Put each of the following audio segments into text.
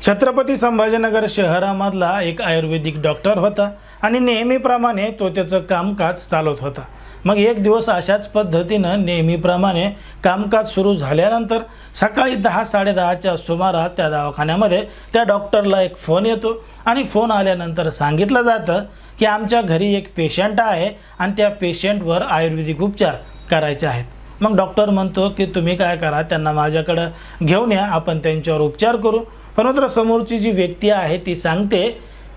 छत्रपती संभाजीनगर शहरामधला एक आयुर्वेदिक डॉक्टर होता आणि नेहमीप्रमाणे तो त्याचं कामकाज चालवत होता। मग एक दिवस अशाच पद्धतीनं नेहमीप्रमाणे कामकाज सुरू झाल्यानंतर सकाळी 10-10:30च्या सुमारास त्या दवाखान्यामध्ये त्या डॉक्टरला एक फोन येतो आणि फोन आल्यानंतर सांगितलं जातं की आमच्या घरी एक पेशंट आहे आणि त्या पेशंटवर आयुर्वेदिक उपचार करायचे आहेत। मग डॉक्टर म्हणतो की तुम्ही काय करा, त्यांना माझ्याकडे घेऊन या, आपण त्यांच्यावर उपचार करू। पण मात्र समोरची जी व्यक्ती आहे ती सांगते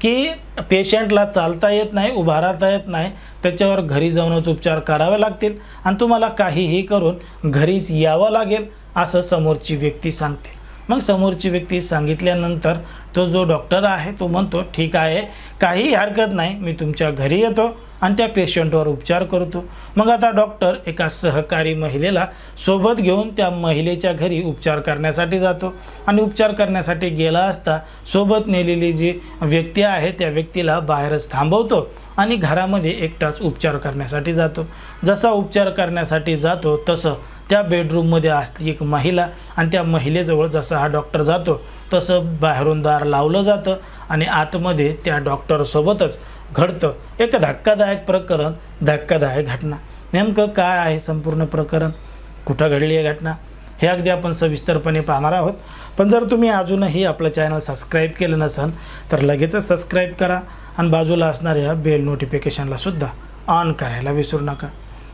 की पेशंटला चालता येत नाही, उभा राहता येत नाही, त्याच्यावर घरी जाऊनच उपचार करावे लागतील आणि तुम्हाला काहीही करून घरीच यावं लागेल असं समोरची व्यक्ती सांगते। मग समोरची व्यक्ती सांगितल्यानंतर तो जो डॉक्टर आहे तो म्हणतो ठीक आहे, काही हरकत नाही, मी तुमच्या घरी येतो आणि त्या पेशंटवर उपचार करतो। मग आता डॉक्टर एका सहकारी महिलेला सोबत घेऊन त्या महिलेच्या घरी उपचार करण्यासाठी जातो आणि उपचार करण्यासाठी गेला असता सोबत नेलेली जी व्यक्ती आहे त्या व्यक्तीला बाहेरच थांबवतो आणि घरामध्ये एकटाच उपचार करण्यासाठी जातो। जसा उपचार करण्यासाठी जातो तसं त्या बेडरूममध्ये असली एक महिला आणि त्या महिलेजवळ जसा हा डॉक्टर जातो तसं बाहेरून दार लावलं जातं आणि आतमध्ये त्या डॉक्टरसोबतच घडतं एक धक्कादायक प्रकरण, धक्कादायक घटना। नेमकं काय आहे संपूर्ण प्रकरण, कुठं घडली आहे घटना, हे अगदी आपण सविस्तरपणे पाहणार आहोत। पण जर तुम्ही अजूनही आपलं चॅनल सबस्क्राईब केलं नसेल तर लगेचच सबस्क्राईब करा आणि बाजूला असणाऱ्या बेल नोटिफिकेशनला सुद्धा ऑन करायला विसरू नका।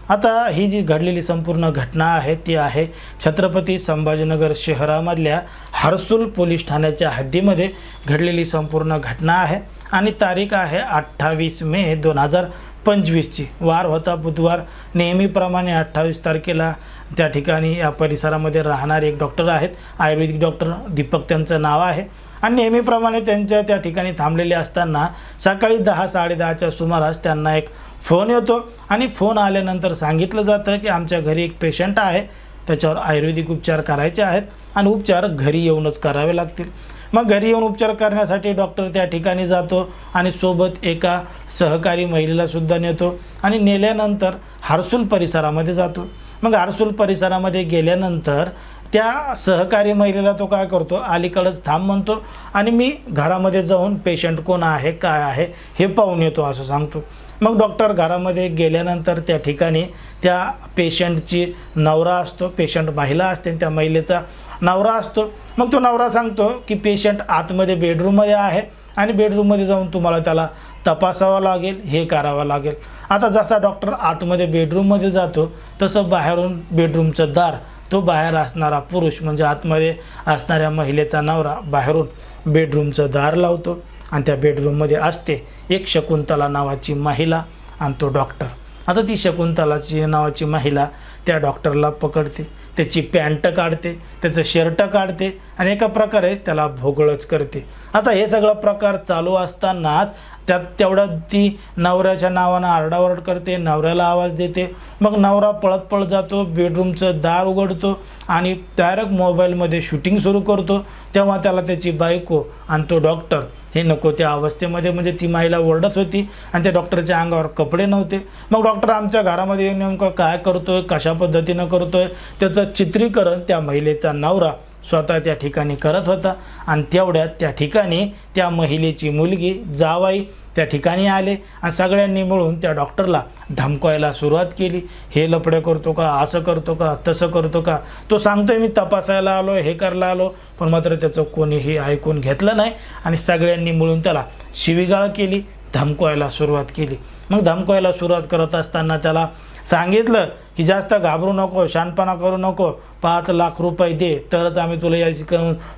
आता ही जी घडलेली संपूर्ण घटना आहे ती आहे छत्रपती संभाजीनगर शहरामधल्या हर्सूल पोलीस ठाण्याच्या हद्दीमध्ये घडलेली संपूर्ण घटना आहे आणि तारीख आहे 28 मे 2025ची। वार होता बुधवार। नेहमीप्रमाणे 28 तारखेला त्या ठिकाणी या परिसरामध्ये राहणारे एक डॉक्टर आहेत, आयुर्वेदिक डॉक्टर दीपक त्यांचं नाव आहे आणि नेहमीप्रमाणे त्यांच्या त्या ठिकाणी थांबलेले असताना सकाळी 10-10:30च्या सुमारास त्यांना एक फोन येतो आणि फोन आल्यानंतर सांगितलं जातं की आमच्या घरी एक पेशंट आहे, त्याच्यावर आयुर्वेदिक उपचार करायचे आहेत आणि उपचार घरी येऊनच करावे लागतील। मग घरी येऊन उपचार करण्यासाठी डॉक्टर त्या ठिकाणी जातो आणि सोबत एका सहकारी महिलेला सुद्धा नेतो आणि नेल्यानंतर हर्सूल परिसरामध्ये जातो। मग हर्सूल परिसरामध्ये गेल्यानंतर त्या सहकारी महिलेला तो काय करतो, अलीकडेच थांब म्हणतो आणि मी घरामध्ये जाऊन पेशंट कोण आहे काय आहे हे पाहून येतो असं सांगतो। मग डॉक्टर घरामध्ये गेल्यानंतर त्या ठिकाणी त्या पेशंटची नवरा असतो, पेशंट महिला असते, त्या महिलेचा नवरा असतो। मग तो नवरा सांगतो की पेशंट आतमध्ये बेडरूममध्ये आहे आणि बेडरूममध्ये जाऊन तुम्हाला त्याला तपासावं लागेल, हे करावं लागेल। आता जसा डॉक्टर आतमध्ये बेडरूममध्ये जातो तसं बाहेरून बेडरूमचं दार तो बाहेर असणारा पुरुष म्हणजे आतमध्ये असणाऱ्या महिलेचा नवरा बाहेरून बेडरूमचं दार लावतो आणि त्या बेडरूममध्ये असते एक शकुंतला नावाची महिला आणि तो डॉक्टर। आता ती शकुंतलाची नावाची महिला त्या डॉक्टरला पकडते, त्याची पॅन्ट काढते, त्याचं शर्ट काढते आणि एका प्रकारे त्याला भोगळच करते। आता हे सगळं प्रकार चालू असतानाच त्यात तेवढ्यात ती नवऱ्याच्या नावानं आरडाओरड करते, नवऱ्याला आवाज देते। मग नवरा पळत पळत जातो, बेडरूमचं दार उघडतो आणि डायरेक्ट मोबाईलमध्ये शूटिंग सुरू करतो। तेव्हा त्याला त्याची बायको आणि तो डॉक्टर हे नको त्या अवस्थेमध्ये, म्हणजे ती महिला ओरडत होती आणि त्या डॉक्टरच्या अंगावर कपडे नव्हते। मग डॉक्टर आमच्या घरामध्ये नेमकं काय करतोय, कशा पद्धतीनं करतोय त्याचं चित्रीकरण त्या महिलेचा नवरा स्वतः त्या ठिकाणी करत होता आणि तेवढ्यात त्या ठिकाणी त्या महिलेची मुलगी जावाई त्या ठिकाणी आले आणि सगळ्यांनी मिळून त्या डॉक्टरला धमकायला सुरुवात केली। हे लफडे करतो का, असं करतो का, तसं करतो का, तो सांगतोय मी तपासायला आलो, हे करायला आलो, पण मात्र त्याचं कोणीही ऐकून घेतलं नाही आणि सगळ्यांनी मिळून त्याला शिवीगाळ केली, धमकायला सुरुवात केली। मग धमकायला सुरुवात करत असताना त्याला सांगितलं की जास्त घाबरू नको, शहाणपणा करू नको, 5 लाख रुपये दे तरच आम्ही तुला याची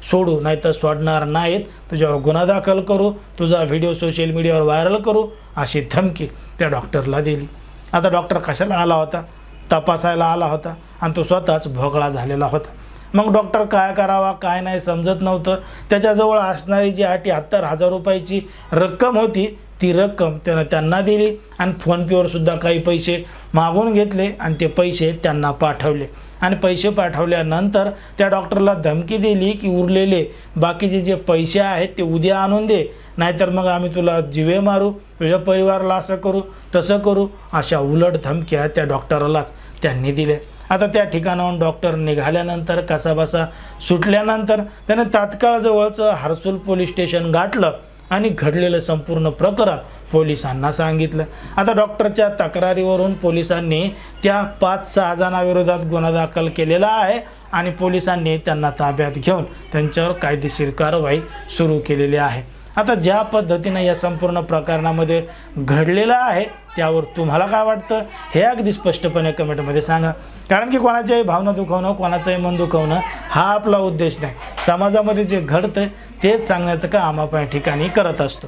सोडू, नाही तर सोडणार नाहीत, तुझ्यावर गुन्हा दाखल करू, तुझा व्हिडिओ सोशल मीडियावर व्हायरल करू, अशी धमकी त्या डॉक्टरला दिली। आता डॉक्टर कशाला आला होता, तपासायला आला होता आणि तो स्वतःच भोगळा झालेला होता। मग डॉक्टर काय करावा काय नाही समजत नव्हतं। त्याच्याजवळ असणारी जी 78,000 रुपयाची रक्कम होती ती रक्कम त्यानं त्यांना दिली आणि फोनपेवर सुद्धा काही पैसे मागून घेतले आणि ते पैसे त्यांना पाठवले आणि पैसे पाठवल्यानंतर त्या डॉक्टरला धमकी दिली की उरलेले बाकीचे जे पैसे आहेत ते उद्या आणून दे, नाहीतर मग आम्ही तुला जीवे मारू, तुझ्या परिवाराला असं करू तसं करू, अशा उलट धमक्या त्या डॉक्टरलाच त्यांनी दिले। आता त्या ठिकाणाहून डॉक्टर निघाल्यानंतर कसाबसा सुटल्यानंतर त्याने तात्काळ जवळचं हर्सूल पोलीस स्टेशन गाठलं आणि घडलेलं संपूर्ण प्रकरण पोलिसांना सांगितलं। आता डॉक्टरच्या तक्रारीवरून पोलिसांनी त्या 5-6 जणांविरोधात गुन्हा दाखल केलेला आहे आणि पोलिसांनी त्यांना ताब्यात घेऊन त्यांच्यावर कायदेशीर कारवाई सुरू केलेली आहे। आता ज्या पद्धतीने या संपूर्ण प्रकरणामध्ये घडलेलं आहे त्यावर तुम्हाला काय वाटतं हे अगदी स्पष्टपणे कमेंटमध्ये सांगा, कारण की कोणाच्याही भावना दुखवणं, कोणाचंही मन दुखवणं हा आपला उद्देश नाही। समाजामध्ये जे घडतं तेच सांगण्याचं काम आपण या ठिकाणी करत असतो।